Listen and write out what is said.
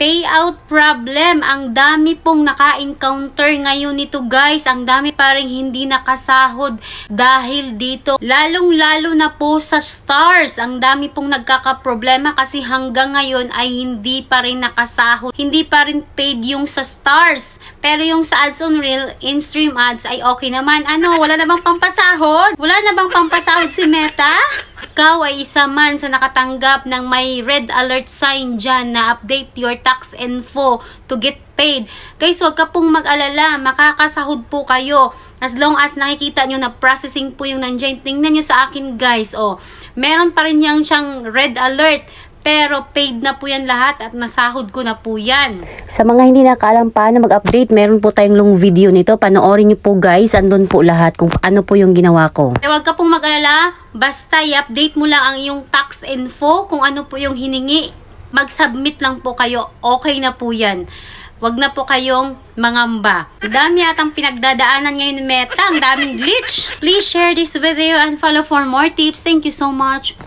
Payout problem. Ang dami pong naka-encounter ngayon nito guys. Ang dami pa rin hindi nakasahod dahil dito. Lalong-lalo na po sa stars. Ang dami pong nagkakaproblema kasi hanggang ngayon ay hindi pa rin nakasahod. Hindi pa rin paid yung sa stars. Pero yung sa ads on reel, in-stream ads ay okay naman. Ano, wala na bang pampasahod? Wala na bang pampasahod si Meta? Ikaw ay isa man sa nakatanggap ng may red alert sign dyan na update your tax info to get paid. Guys, huwag ka pong mag-alala. Makakasahod po kayo. As long as nakikita nyo na processing po yung nandyan. Tingnan nyo sa akin guys. Oh, meron pa rin siyang red alert. Pero paid na po yan lahat at nasahod ko na po yan. Sa mga hindi nakaalam paano mag-update, meron po tayong long video nito. Panoorin nyo po guys, andun po lahat kung ano po yung ginawa ko. Huwag ka pong mag-alala, basta i-update mo lang ang iyong tax info, kung ano po yung hiningi. Mag-submit lang po kayo, okay na po yan. Huwag na po kayong mangamba. Dami atang pinagdadaanan ngayon ni Meta, ang daming glitch. Please share this video and follow for more tips. Thank you so much.